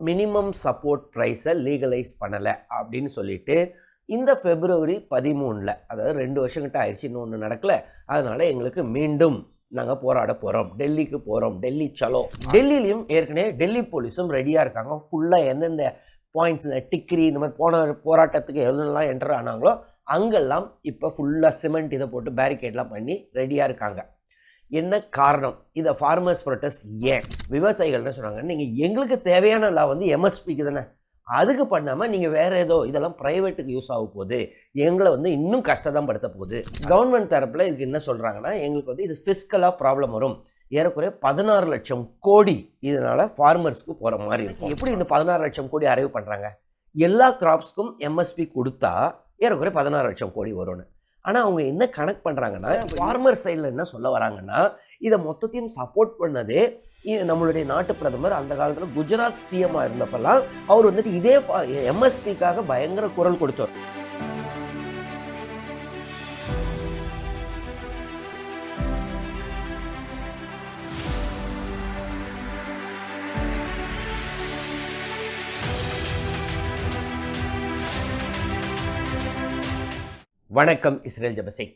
Minimum support ப்ரைஸை legalise பண்ணலை அப்படின்னு சொல்லிட்டு இந்த February 13 அதாவது 2 வருஷங்கிட்ட ஆயிடுச்சு, இன்னொன்று நடக்கலை. அதனால் எங்களுக்கு மீண்டும் நாங்கள் போராட போகிறோம், டெல்லிக்கு போகிறோம், டெல்லி சலோ. டெல்லியிலையும் ஏற்கனவே டெல்லி போலீஸும் ரெடியாக இருக்காங்க. ஃபுல்லாக எந்தெந்த பாயிண்ட்ஸ், இந்த டிக்ரி இந்த மாதிரி போன போராட்டத்துக்கு எவ்வளோலாம் என்டர் ஆனாங்களோ அங்கெல்லாம் இப்போ ஃபுல்லாக சிமெண்ட் இதை போட்டு பேரிகேட்லாம் பண்ணி ரெடியாக இருக்காங்க. என்ன காரணம்? இதை ஃபார்மர்ஸ் ப்ரொட்டஸ்ட் ஏன்? விவசாயிகள் என்ன சொன்னாங்க, நீங்கள் எங்களுக்கு தேவையான லா வந்து எம்எஸ்பிக்கு தானே, அதுக்கு பண்ணாமல் நீங்கள் வேறு ஏதோ இதெல்லாம் ப்ரைவேட்டுக்கு யூஸ் ஆக போகுது, எங்களை வந்து இன்னும் கஷ்டம் படுத்த போகுது. கவர்மெண்ட் தரப்பில் இதுக்கு என்ன சொல்கிறாங்கன்னா, எங்களுக்கு வந்து இது ஃபிஸ்கலாக ப்ராப்ளம் வரும், ஏறக்குறைய 16 லட்சம் கோடி இதனால் ஃபார்மர்ஸ்க்கு போகிற மாதிரி இருக்கும். எப்படி இந்த 16 லட்சம் கோடி அரைவ் பண்ணுறாங்க? எல்லா கிராப்ஸ்க்கும் எம்எஸ்பி கொடுத்தா ஏறக்குறைய 16 லட்சம் கோடி வரும்னு. ஆனால் அவங்க என்ன கனெக்ட் பண்ணுறாங்கன்னா, ஃபார்மர் சைடில் என்ன சொல்ல வராங்கன்னா, இதை மொத்தத்தையும் சப்போர்ட் பண்ணதே நம்மளுடைய நாட்டு பிரதமர் அந்த காலத்தில் குஜராத் சிஎம்மாக இருந்தப்பெல்லாம் அவர் வந்துட்டு இதே எம்எஸ்பிக்காக பயங்கர குரல் கொடுத்தார். வணக்கம், இஸ்ரேல் ஜபசிங்.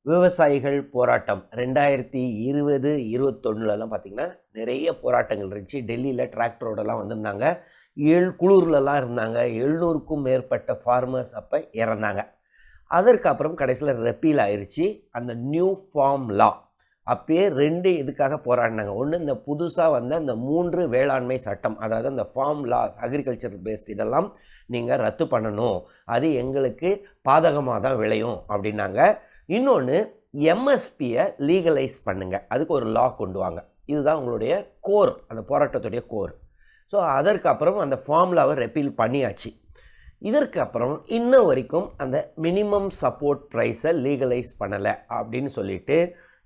விவசாயிகள் போராட்டம் 2020-21 பார்த்திங்கன்னா நிறைய போராட்டங்கள் இருந்துச்சு. டெல்லியில் டிராக்டரோடலாம் வந்திருந்தாங்க, குளூர்லலாம் இருந்தாங்க. 700க்கும் மேற்பட்ட ஃபார்மர்ஸ் அப்போ இறந்தாங்க. அதற்கு அப்புறம் கடைசியில் ரெப்பீல் ஆயிடுச்சு அந்த நியூ ஃபார்ம் லா. அப்பயே 2 இதுக்காக போராடினாங்க. ஒன்று, இந்த புதுசாக வந்த இந்த 3 வேளாண்மை சட்டம், அதாவது அந்த ஃபார்ம் லாஸ், அக்ரிகல்ச்சர் பேஸ்ட், இதெல்லாம் நீங்கள் ரத்து பண்ணணும், அது எங்களுக்கு பாதகமாக தான் விளையும் அப்படின்னாங்க. இன்னொன்று, எம்எஸ்பியை லீகலைஸ் பண்ணுங்க, அதுக்கு ஒரு லா கொண்டு வாங்க. இதுதான் உங்களுடைய கோர், அந்த போராட்டத்துடைய கோர். ஸோ அதற்கு அப்புறம் அந்த ஃபார்முலாவை ரெப்பீல் பண்ணியாச்சு. இதற்கு அப்புறம் இன்ன வரைக்கும் அந்த மினிமம் சப்போர்ட் ப்ரைஸை லீகலைஸ் பண்ணலை அப்படின்னு சொல்லிட்டு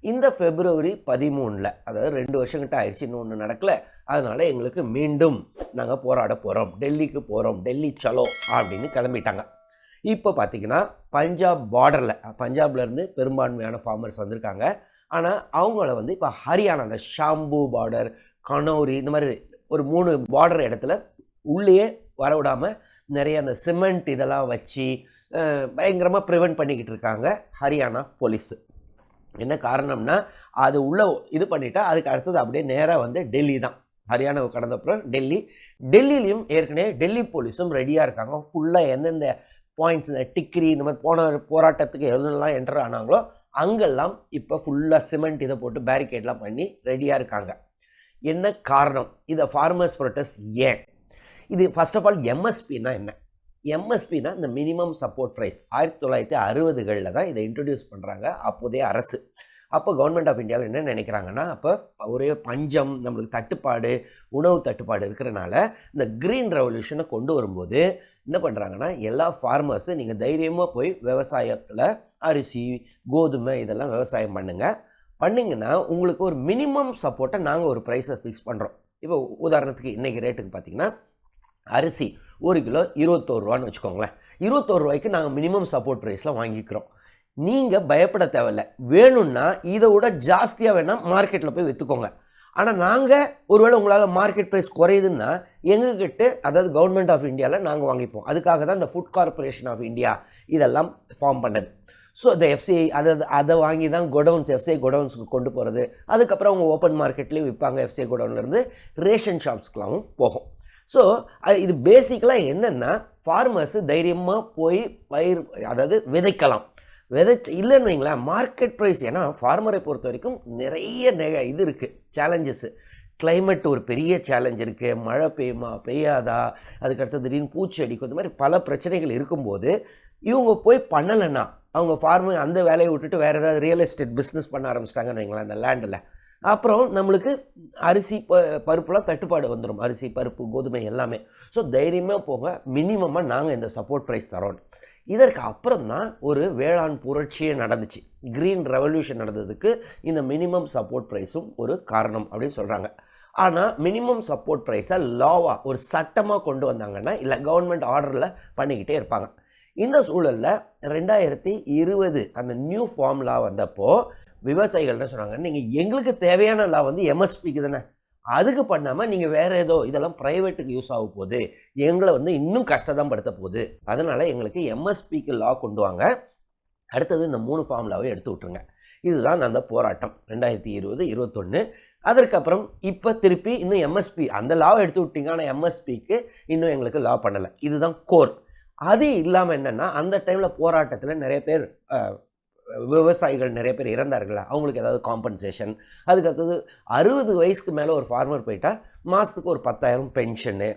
இந்த February 13 அதாவது 2 வருஷங்கிட்ட ஆயிடுச்சு, இன்னொன்று நடக்கலை. அதனால் எங்களுக்கு மீண்டும் நாங்கள் போராட போகிறோம், டெல்லிக்கு போகிறோம், டெல்லி சலோ அப்படின்னு கிளம்பிட்டாங்க. இப்போ பார்த்திங்கன்னா பஞ்சாப் பார்டரில், பஞ்சாப்லேருந்து பெரும்பான்மையான ஃபார்மர்ஸ் வந்திருக்காங்க. ஆனால் அவங்கள வந்து இப்போ ஹரியானா, அந்த ஷாம்பு பார்டர், கனௌரி, இந்த மாதிரி ஒரு 3 பார்டர் இடத்துல உள்ளேயே வரவிடாமல் நிறைய அந்த சிமெண்ட் இதெல்லாம் வச்சு பயங்கரமாக ப்ரிவெண்ட் பண்ணிக்கிட்டு இருக்காங்க ஹரியானா போலீஸு. என்ன காரணம்னா, அது உள்ளே இது பண்ணிட்டா அதுக்கு அடுத்தது அப்படியே நேராக வந்து டெல்லி தான். ஹரியானாவை கடந்தப்புறம் டெல்லியிலையும் ஏற்கனவே டெல்லி போலீஸும் ரெடியாக இருக்காங்க. ஃபுல்லாக எந்தெந்த பாயிண்ட்ஸ், இந்த டிக்ரி இந்த மாதிரி போன போராட்டத்துக்கு எவ்வளோலாம் என்டர் ஆனாங்களோ அங்கெல்லாம் இப்போ ஃபுல்லாக சிமெண்ட் இதை போட்டு பேரிகேட்லாம் பண்ணி ரெடியாக இருக்காங்க. என்ன காரணம்? இதை ஃபார்மர்ஸ் ப்ரொட்டஸ்ட் ஏன்? இது ஃபர்ஸ்ட் ஆஃப் ஆல் எம்எஸ்பின்னா என்ன? எம்எஸ்பினா இந்த மினிமம் சப்போர்ட் ப்ரைஸ் 1960களில் தான் இதை இன்ட்ரடியூஸ் பண்ணுறாங்க அப்போதைய அரசு. அப்போ கவர்மெண்ட் ஆஃப் இந்தியாவில் என்ன நினைக்கிறாங்கன்னா, அப்போ ஒரே பஞ்சம், நம்மளுக்கு தட்டுப்பாடு, உணவு தட்டுப்பாடு இருக்கிறனால இந்த க்ரீன் ரெவல்யூஷனை கொண்டு வரும்போது என்ன பண்ணுறாங்கன்னா, எல்லா ஃபார்மர்ஸும் நீங்கள் தைரியமாக போய் விவசாயத்தில் அரிசி, கோதுமை இதெல்லாம் விவசாயம் பண்ணிங்கன்னா உங்களுக்கு ஒரு மினிமம் சப்போர்ட்டை நாங்கள் ஒரு ப்ரைஸை ஃபிக்ஸ் பண்ணுறோம். இப்போ உதாரணத்துக்கு இன்றைக்கி ரேட்டுக்கு பார்த்திங்கன்னா அரிசி 1 கிலோ 21 ரூபான்னு வச்சுக்கோங்களேன். 21 ரூபாய்க்கு நாங்கள் மினிமம் சப்போர்ட் ப்ரைஸில் வாங்கிக்கிறோம். நீங்கள் பயப்பட தேவையில்லை, வேணும்னா இதை விட ஜாஸ்தியாக வேணால் மார்க்கெட்டில் போய் விற்றுக்கோங்க. ஆனால் நாங்கள் ஒருவேளை உங்களால் மார்க்கெட் ப்ரைஸ் குறையுதுன்னா எங்ககிட்ட, அதாவது கவர்மெண்ட் ஆஃப் இந்தியாவில் நாங்கள் வாங்கிப்போம். அதுக்காக தான் இந்த ஃபுட் கார்பரேஷன் ஆஃப் இந்தியா இதெல்லாம் ஃபார்ம் பண்ணது. ஸோ இந்த எஃப்சிஐ அதை வாங்கி தான் கோடவுன்ஸ், எஃப்சிஐ கோடவுன்ஸுக்கு கொண்டு போகிறது. அதுக்கப்புறம் அவங்க ஓப்பன் மார்க்கெட்லேயும் விற்பாங்க. எஃப்சிஐ கோடவுன்லேருந்து ரேஷன் ஷாப்ஸ்க்கெலாம் போகும். ஸோ இது பேசிக்கலாக என்னென்னா, ஃபார்மர்ஸு தைரியமாக போய் அதாவது விதைக்கலாம். இல்லைன்னு வைங்களேன், மார்க்கெட் ப்ரைஸ். ஏன்னா ஃபார்மரை பொறுத்த வரைக்கும் நிறைய இது இருக்குது, சேலஞ்சஸ்ஸு. கிளைமேட் ஒரு பெரிய சேலஞ்ச் இருக்குது, மழை பெய்யுமா பெய்யாதா, அதுக்கடுத்து திடீர்னு பூச்சி அடிக்கும், இந்த மாதிரி பல பிரச்சனைகள் இருக்கும்போது இவங்க போய் பண்ணலைன்னா, அவங்க ஃபார்மர் அந்த வேலையை விட்டுட்டு வேறு ஏதாவது ரியல் எஸ்டேட் பிஸ்னஸ் பண்ண ஆரம்பிச்சிட்டாங்கன்னு வைங்களேன் அந்த லேண்டில், அப்புறம் நம்மளுக்கு அரிசி பருப்புலாம் தட்டுப்பாடு வந்துடும், அரிசி பருப்பு கோதுமை எல்லாமே. ஸோ தைரியமாக போக, மினிமமாக நாங்கள் இந்த சப்போர்ட் ப்ரைஸ் தரோம். இதற்கு அப்புறம் தான் ஒரு வேளாண் புரட்சியே நடந்துச்சு, க்ரீன் ரெவல்யூஷன் நடந்ததுக்கு இந்த மினிமம் சப்போர்ட் ப்ரைஸும் ஒரு காரணம் அப்படின்னு சொல்கிறாங்க. ஆனால் மினிமம் சப்போர்ட் ப்ரைஸை லாவாக ஒரு சட்டமாக கொண்டு வந்தாங்கன்னா இல்லை கவர்மெண்ட் ஆர்டரில் பண்ணிக்கிட்டே இருப்பாங்க. இந்த சூழலில் 2020 அந்த நியூ ஃபார்ம் லா வந்தப்போ விவசாயிகள் என்ன சொன்னாங்க, நீங்கள் எங்களுக்கு தேவையான லா வந்து எம்எஸ்பிக்கு தானே, அதுக்கு பண்ணாமல் நீங்கள் வேறு ஏதோ இதெல்லாம் ப்ரைவேட்டுக்கு யூஸ் ஆக போகுது, எங்களை வந்து இன்னும் கஷ்டம் படுத்த போகுது, அதனால் எங்களுக்கு எம்எஸ்பிக்கு லா கொண்டு வாங்க, அடுத்தது இந்த 3 ஃபார்முலாவை எடுத்து விட்ருங்க. இதுதான் அந்த போராட்டம் 2020-21. அதற்கப்புறம் இப்போ திருப்பி இன்னும் எம்எஸ்பி அந்த லாவை எடுத்து விட்டீங்க, ஆனால் எம்எஸ்பிக்கு இன்னும் எங்களுக்கு லா பண்ணலை. இதுதான் கோர். அது இல்லாமல் என்னென்னா அந்த டைமில் போராட்டத்தில் நிறைய பேர் விவசாயிகள் நிறைய பேர் இறந்தார்களா, அவங்களுக்கு ஏதாவது காம்பன்சேஷன். அதுக்கடுத்தது 60 வயசுக்கு மேலே ஒரு ஃபார்மர் போயிட்டால் மாதத்துக்கு ஒரு 10,000 பென்ஷனு.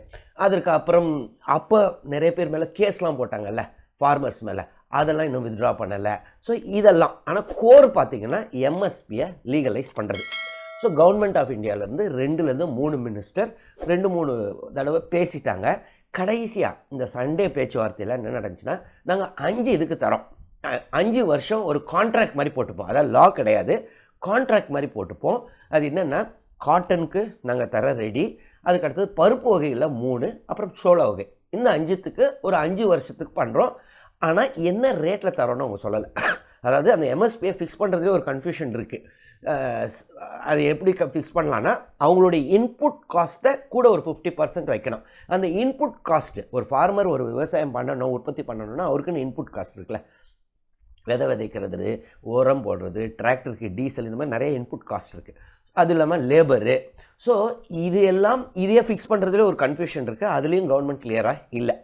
அதற்கப்புறம் அப்போ நிறைய பேர் மேலே கேஸ்லாம் போட்டாங்கல்ல ஃபார்மர்ஸ் மேலே, அதெல்லாம் இன்னும் வித்ட்ரா பண்ணலை. ஸோ இதெல்லாம் ஆனால் கோர் பார்த்திங்கன்னா எம்எஸ்பியை லீகலைஸ் பண்ணுறது. ஸோ கவர்மெண்ட் ஆஃப் இந்தியாவிலேருந்து 2-3 மினிஸ்டர் 2-3 தடவை பேசிட்டாங்க. கடைசியாக இந்த சண்டே பேச்சுவார்த்தையில் என்ன நடந்துச்சுன்னா, நாங்கள் 5 இதுக்கு தரோம், 5 வருஷம் ஒரு கான்ட்ராக்ட் மாதிரி போட்டுப்போம். அதாவது லா கிடையாது, கான்ட்ராக்ட் மாதிரி போட்டுப்போம். அது என்னென்னா காட்டனுக்கு நாங்கள் தர ரெடி, அதுக்கடுத்தது பருப்பு வகையில் 3, அப்புறம் சோள வகை, இந்த 5த்துக்கு ஒரு 5 வருஷத்துக்கு பண்ணுறோம். ஆனால் என்ன ரேட்டில் தரோன்னு அவங்க சொல்லலை. அதாவது அந்த எம்எஸ்பியை ஃபிக்ஸ் பண்ணுறதுலேயே ஒரு கன்ஃபியூஷன் இருக்குது. அது எப்படி ஃபிக்ஸ் பண்ணலான்னா, அவங்களுடைய இன்புட் காஸ்ட்டை கூட ஒரு 50% வைக்கணும். அந்த இன்புட் காஸ்ட்டு ஒரு ஃபார்மர் ஒரு விவசாயம் பண்ணணும், உற்பத்தி பண்ணணும்னா அவருக்குன்னு இன்புட் காஸ்ட் இருக்குல்ல, விதை விதைக்கிறது, உரம் போடுறது, டிராக்டருக்கு டீசல், இந்த மாதிரி நிறைய இன்புட் காஸ்ட் இருக்குது. அது இல்லாமல் லேபரு. ஸோ இது எல்லாம் இதையே ஃபிக்ஸ் பண்ணுறதுல ஒரு கன்ஃபியூஷன் இருக்குது. அதுலேயும் கவர்மெண்ட் கிளியராக இல்லை.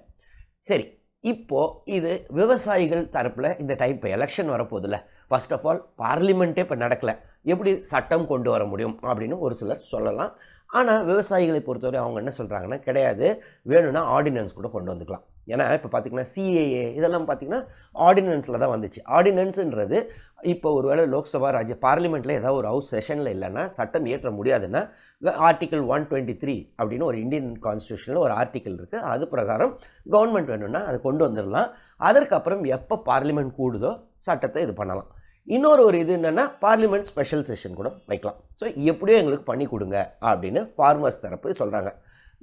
சரி, இப்போது இது விவசாயிகள் தரப்பில் இந்த டைம் இப்போ எலெக்ஷன் வரப்போதில்ல, ஃபர்ஸ்ட் ஆஃப் ஆல் பார்லிமெண்ட்டே இப்போ நடக்கலை, எப்படி சட்டம் கொண்டு வர முடியும் அப்படின்னு ஒரு சிலர் சொல்லலாம். ஆனால் விவசாயிகளை பொறுத்தவரை அவங்க என்ன சொல்கிறாங்கன்னா, கிடையாது, வேணும்னா ஆர்டினன்ஸ் கூட கொண்டு வந்துக்கலாம். ஏன்னா இப்போ பார்த்திங்கன்னா சிஏஏ இதெல்லாம் பார்த்திங்கன்னா ஆர்டினன்ஸில் தான் வந்துச்சு. ஆர்டினன்ஸுன்றது இப்போ ஒரு வேளை லோக்சபா பார்லிமெண்ட்டில் ஏதாவது ஒரு ஹவுஸ் செஷனில் இல்லைன்னா சட்டம் இயற்ற முடியாதுன்னா ஆர்டிக்கல் 123 அப்படின்னு ஒரு இந்தியன் கான்ஸ்டியூஷனில் ஒரு ஆர்டிக்கல் இருக்குது. அது பிரகாரம் கவர்மெண்ட் வேணும்னா அதை கொண்டு வந்துடலாம். அதற்கப்புறம் எப்போ பார்லிமெண்ட் கூடுதோ சட்டத்தை இது பண்ணலாம். இன்னொரு இது என்னென்னா பார்லிமெண்ட் ஸ்பெஷல் செஷன் கூட வைக்கலாம். ஸோ எப்படியோ எங்களுக்கு பண்ணி கொடுங்க அப்படின்னு ஃபார்மர்ஸ் தரப்பு சொல்கிறாங்க.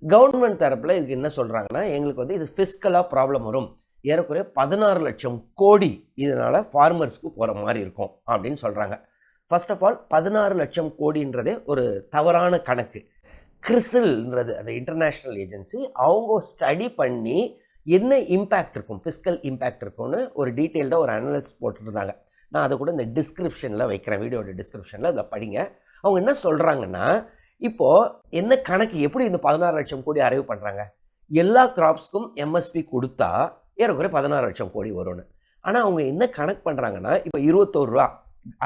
கவர்மெண்ட் தரப்பில் இதுக்கு என்ன சொல்கிறாங்கன்னா, எங்களுக்கு வந்து இது ஃபிஸ்கலாக ப்ராப்ளம் வரும், ஏறக்குறைய 16 லட்சம் கோடி இதனால் ஃபார்மர்ஸ்க்கு போகிற மாதிரி இருக்கும் அப்படின்னு சொல்கிறாங்க. ஃபர்ஸ்ட் ஆஃப் ஆல் 16 லட்சம் கோடின்றதே ஒரு தவறான கணக்கு. கிறிசில்ன்றது அந்த இன்டர்நேஷ்னல் ஏஜென்சி, அவங்க ஸ்டடி பண்ணி என்ன இம்பேக்ட் இருக்கும், ஃபிஸ்கல் இம்பேக்ட் இருக்கும்னு ஒரு டீட்டெயில்டாக ஒரு அனலிசிஸ் போட்டுருந்தாங்க. நான் அதை கூட இந்த டிஸ்கிரிப்ஷனில் வைக்கிறேன், வீடியோட டிஸ்கிரிப்ஷனில் அதில் படிங்க. அவங்க என்ன சொல்கிறாங்கன்னா, இப்போது என்ன கணக்கு, எப்படி இந்த 16 லட்சம் கோடி அரைவ் பண்ணுறாங்க, எல்லா கிராப்ஸ்க்கும் எம்எஸ்பி கொடுத்தா ஏறக்குறைய 16 லட்சம் கோடி வரும்னு. ஆனால் அவங்க என்ன கணக்கு பண்ணுறாங்கன்னா, இப்போ 21 ரூபா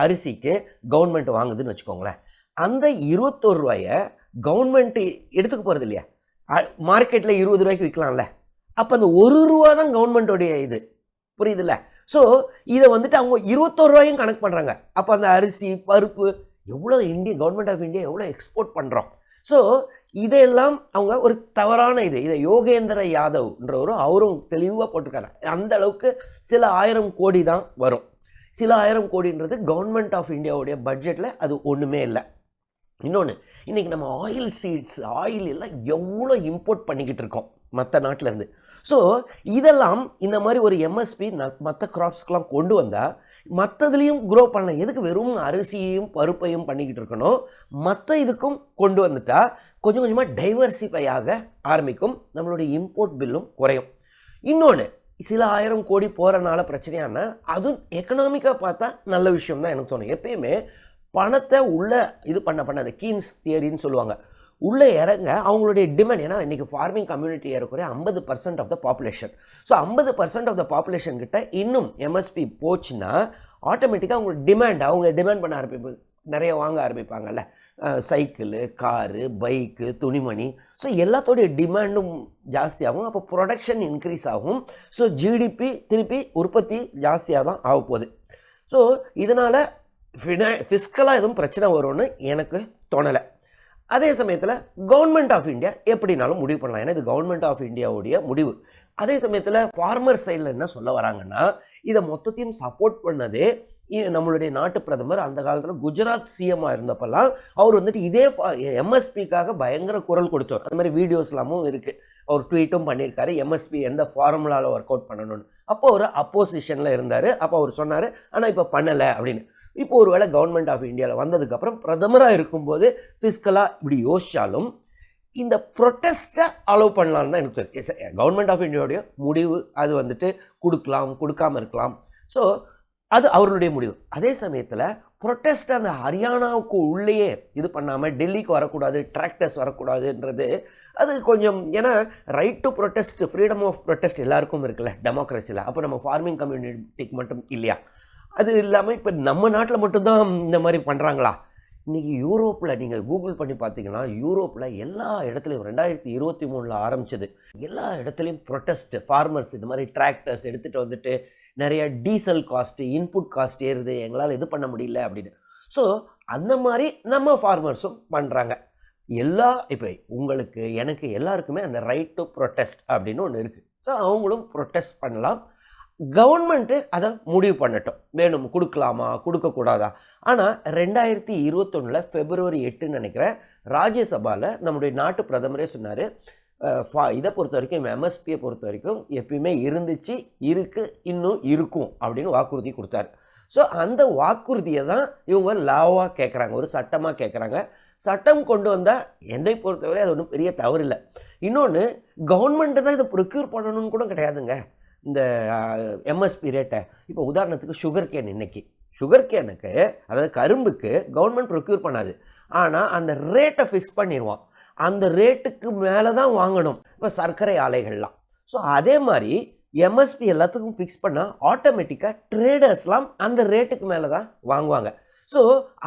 அரிசிக்கு கவர்மெண்ட் வாங்குதுன்னு வச்சுக்கோங்களேன், அந்த 21 ரூபாயை கவர்மெண்ட்டு எடுத்துக்க போகிறது இல்லையா, மார்க்கெட்டில் 20 ரூபாய்க்கு விற்கலாம்ல, அப்போ அந்த 1 ரூபா தான் கவர்மெண்ட்டோடைய இது, புரியுதுல்ல? ஸோ இதை வந்துட்டு அவங்க 21 ரூபாயும் கணக்கு பண்ணுறாங்க. அப்போ அந்த அரிசி பருப்பு எவ்வளோ கவர்மெண்ட் ஆஃப் இந்தியா எவ்வளோ எக்ஸ்போர்ட் பண்ணுறோம். ஸோ இதெல்லாம் அவங்க ஒரு தவறான இதை யோகேந்திர யாதவ்ன்றவரு அவரும் தெளிவாக போட்டிருக்காரு. அந்த அளவுக்கு சில 1000 கோடி தான் வரும். சில 1000 கோடின்றது கவர்மெண்ட் ஆஃப் இந்தியாவுடைய பட்ஜெட்டில் அது ஒன்றுமே இல்லை. இன்னொன்று, இன்றைக்கி நம்ம ஆயில் சீட்ஸ் ஆயில் எல்லாம் எவ்வளோ இம்போர்ட் பண்ணிக்கிட்டு இருக்கோம் மற்ற நாட்டிலேருந்து. ஸோ இதெல்லாம் இந்த மாதிரி ஒரு எம்எஸ்பி மற்ற கிராப்ஸ்க்கெலாம் கொண்டு வந்தால் மற்றதுலேயும் க்ரோ பண்ணலாம். எதுக்கு வெறும் அரிசியையும் பருப்பையும் பண்ணிக்கிட்டு இருக்கணும், மற்ற இதுக்கும் கொண்டு வந்துட்டால் கொஞ்சம் கொஞ்சமாக டைவர்சிஃபை ஆக ஆரம்பிக்கும், நம்மளுடைய இம்போர்ட் பில்லும் குறையும். இன்னொன்று, சில 1000 கோடி போகிறனால பிரச்சனையானா அதுவும் எக்கனாமிக்காக பார்த்தா நல்ல விஷயம் தான் எனக்கு தோணும். எப்பயுமே பணத்தை உள்ளே இது பண்ண அந்த கீன்ஸ் தியரின்னு சொல்லுவாங்க, உள்ளே இறங்க அவங்களுடைய டிமாண்ட். ஏன்னா இன்றைக்கி ஃபார்மிங் கம்யூனிட்டி ஏறக்குறைய 50% of the population. So 50% of the population கிட்ட இன்னும் எம்எஸ்பி போச்சுன்னா ஆட்டோமேட்டிக்காக அவங்க டிமாண்ட் பண்ண ஆரம்பிப்பாங்க, நிறைய வாங்க ஆரம்பிப்பாங்கல்ல, சைக்கிளு, காரு, பைக்கு, துணிமணி. ஸோ எல்லாத்தோடைய டிமாண்டும் ஜாஸ்தியாகும், அப்போ ப்ரொடக்ஷன் இன்க்ரீஸ் ஆகும். ஸோ ஜிடிபி திருப்பி உற்பத்தி ஜாஸ்தியாக தான் ஆக போகுது. ஸோ இதனால் ஃபிஸ்கலாக எதுவும் பிரச்சனை வரும்னு எனக்கு தோணலை. அதே சமயத்தில் கவர்மெண்ட் ஆஃப் இந்தியா எப்படினாலும் முடிவு பண்ணலாம், ஏன்னா இது கவர்மெண்ட் ஆஃப் இந்தியாவுடைய முடிவு. அதே சமயத்தில் ஃபார்மர் சைடில் என்ன சொல்ல வராங்கன்னா, இதை மொத்தத்தையும் சப்போர்ட் பண்ணதே நம்மளுடைய நாட்டு பிரதமர் அந்த காலத்தில் குஜராத் சிஎம்மாக இருந்தப்பெல்லாம் அவர் வந்துட்டு இதே எம்எஸ்பிக்காக பயங்கர குரல் கொடுத்தார். அது மாதிரி வீடியோஸ்லாமும் இருக்குது, அவர் ட்வீட்டும் பண்ணியிருக்காரு, எம்எஸ்பி எந்த ஃபார்முலாவில் ஒர்க் அவுட் பண்ணணும்னு. அப்போ அவர் அப்போசிஷனில் இருந்தார். அப்போ அவர் சொன்னார், ஆனால் இப்போ பண்ணலை அப்படின்னு. இப்போ ஒரு வேளை கவர்மெண்ட் ஆஃப் இந்தியாவில் வந்ததுக்கப்புறம் பிரதமராக இருக்கும்போது ஃபிஸ்கலாக இப்படி யோசித்தாலும் இந்த ப்ரொட்டஸ்ட்டை அலோவ் பண்ணலான்னு தான் எனக்கு தெரியும். கவர்மெண்ட் ஆஃப் இந்தியாவுடைய முடிவு, அது வந்துட்டு கொடுக்கலாம் கொடுக்காமல் இருக்கலாம். ஸோ அது அவர்களுடைய முடிவு. அதே சமயத்தில் ப்ரொட்டஸ்ட் அந்த ஹரியானாவுக்கு உள்ளேயே இது பண்ணாமல் டெல்லிக்கு வரக்கூடாது, டிராக்டர்ஸ் வரக்கூடாதுன்றது அது கொஞ்சம், ஏன்னா right to protest, freedom of protest எல்லாருக்கும் இருக்குல்ல டெமோக்ரஸியில். அப்போ நம்ம ஃபார்மிங் கம்யூனிட்டிக்கு மட்டும் இல்லையா? அது இல்லாமல் இப்போ நம்ம நாட்டில் மட்டும்தான் இந்த மாதிரி பண்ணுறாங்களா? இன்றைக்கி யூரோப்பில் நீங்கள் கூகுள் பண்ணி பார்த்தீங்கன்னா யூரோப்பில் எல்லா இடத்துலையும் 2023 ஆரம்பிச்சது, எல்லா இடத்துலையும் ப்ரொட்டஸ்ட், ஃபார்மர்ஸ் இது மாதிரி டிராக்டர்ஸ் எடுத்துகிட்டு வந்துட்டு நிறைய டீசல் காஸ்ட்டு, இன்புட் காஸ்ட் ஏறுது, எங்களால் இது பண்ண முடியல அப்படின்னு. ஸோ அந்த மாதிரி நம்ம ஃபார்மர்ஸும் பண்ணுறாங்க. இப்போ உங்களுக்கு எனக்கு எல்லாருக்குமே அந்த ரைட் டு ப்ரொட்டஸ்ட் அப்படின்னு ஒன்று இருக்குது. ஸோ அவங்களும் ப்ரொட்டஸ்ட் பண்ணலாம். கவர்மெண்ட்டு அதை முடிவு பண்ணட்டும், வேணும் கொடுக்கலாமா கொடுக்கக்கூடாதா. ஆனால் 2021 February 8 நினைக்கிறேன், ராஜ்யசபாவில் நம்முடைய நாட்டு பிரதமரே சொன்னார், இதை பொறுத்த வரைக்கும் எம்எஸ்பியை பொறுத்த வரைக்கும் எப்பயுமே இருந்துச்சு, இருக்குது, இன்னும் இருக்கும் அப்படின்னு வாக்குறுதி கொடுத்தாரு. ஸோ அந்த வாக்குறுதியை தான் இவங்க லாவாக கேட்குறாங்க, ஒரு சட்டமாக கேட்குறாங்க. சட்டம் கொண்டு வந்தால் என்னை பொறுத்தவரை அது ஒன்றும் பெரிய தவறு இல்லை. இன்னொன்று, கவர்மெண்ட்டு தான் இதை ப்ரொக்யூர் பண்ணணும்னு கூட கிடையாதுங்க இந்த எம்எஸ்பி ரேட்டை. இப்போ உதாரணத்துக்கு சுகர் கேன், இன்றைக்கி சுகர் கேனுக்கு, அதாவது கரும்புக்கு கவர்மெண்ட் ப்ரொக்யூர் பண்ணாது, ஆனால் அந்த ரேட்டை ஃபிக்ஸ் பண்ணிடுவான். அந்த ரேட்டுக்கு மேலே தான் வாங்கணும். இப்போ சர்க்கரை ஆலைகள்லாம். ஸோ அதே மாதிரி எம்எஸ்பி எல்லாத்துக்கும் ஃபிக்ஸ் பண்ணால் ஆட்டோமேட்டிக்காக ட்ரேடர்ஸ்லாம் அந்த ரேட்டுக்கு மேலே தான் வாங்குவாங்க. ஸோ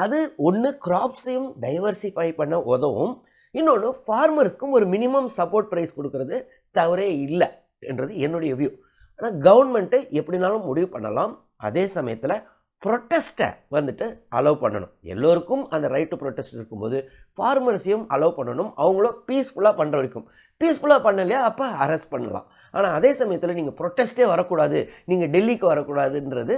அது ஒன்று கிராப்ஸையும் டைவர்சிஃபை பண்ண உதவும், இன்னொன்று ஃபார்மர்ஸ்க்கும் ஒரு மினிமம் சப்போர்ட் ப்ரைஸ் கொடுக்கறது தவறே இல்லை என்றது என்னுடைய வியூ. ஆனால் கவர்மெண்ட்டு எப்படினாலும் முடிவு பண்ணலாம். அதே சமயத்தில் ப்ரொட்டஸ்ட்டை வந்துட்டு அலோவ் பண்ணணும். எல்லோருக்கும் அந்த ரைட் டு ப்ரொட்டஸ்ட் இருக்கும்போது ஃபார்மர்ஸையும் அலோவ் பண்ணணும். அவங்களும் பீஸ்ஃபுல்லாக பண்ணுற வரைக்கும். பீஸ்ஃபுல்லாக பண்ணலையா அப்போ அரெஸ்ட் பண்ணலாம். ஆனால் அதே சமயத்தில் நீங்கள் ப்ரொட்டஸ்ட்டே வரக்கூடாது, நீங்கள் டெல்லிக்கு வரக்கூடாதுன்றது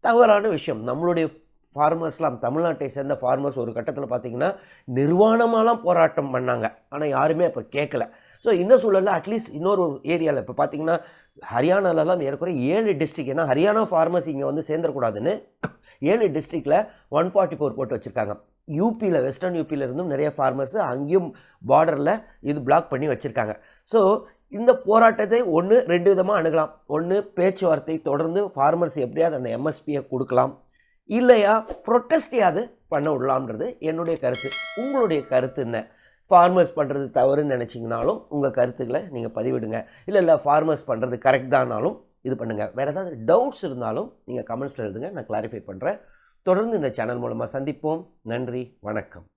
தவறான விஷயம். நம்மளுடைய ஃபார்மர்ஸ்லாம், தமிழ்நாட்டை சேர்ந்த ஃபார்மர்ஸ் ஒரு கட்டத்தில் பார்த்திங்கன்னா நிர்வாணமாலாம் போராட்டம் பண்ணாங்க, ஆனால் யாருமே அப்போ கேட்கல. ஸோ இந்த சூழலில் அட்லீஸ்ட் இன்னொரு ஏரியாவில் இப்போ பார்த்திங்கன்னா ஹரியானாலலாம் ஏறக்குறைய 7 டிஸ்ட்ரிக்ட், ஏன்னா ஹரியானா ஃபார்மர்ஸ் இங்கே வந்து சேர்ந்துடக்கூடாதுன்னு 7 டிஸ்ட்ரிக்டில் 144 போட்டு வச்சுருக்காங்க. யூபியில், வெஸ்டர்ன் யூபியில் இருந்தும் நிறைய ஃபார்மர்ஸு அங்கேயும் பார்டரில் இது பிளாக் பண்ணி வச்சுருக்காங்க. ஸோ இந்த போராட்டத்தை 2 விதமாக அணுகலாம். ஒன்று, பேச்சுவார்த்தை தொடர்ந்து ஃபார்மர்ஸ் எப்படியாவது அந்த எம்எஸ்பியை கொடுக்கலாம், இல்லையா ப்ரொட்டஸ்டையாவது பண்ண விடலாம்ன்றது என்னுடைய கருத்து. உங்களுடைய கருத்து என்ன? ஃபார்மர்ஸ் பண்ணுறது தவறுன்னு நினச்சிங்கனாலும் உங்கள் கருத்துக்களை நீங்கள் பதிவிடுங்க. இல்லை ஃபார்மர்ஸ் பண்ணுறது கரெக்ட் தானாலும் இது பண்ணுங்கள். வேறு ஏதாவது டவுட்ஸ் இருந்தாலும் நீங்கள் கமெண்ட்ஸில் எழுதுங்க, நான் கிளாரிஃபை பண்ணுறேன். தொடர்ந்து இந்த சேனல் மூலமாக சந்திப்போம். நன்றி, வணக்கம்.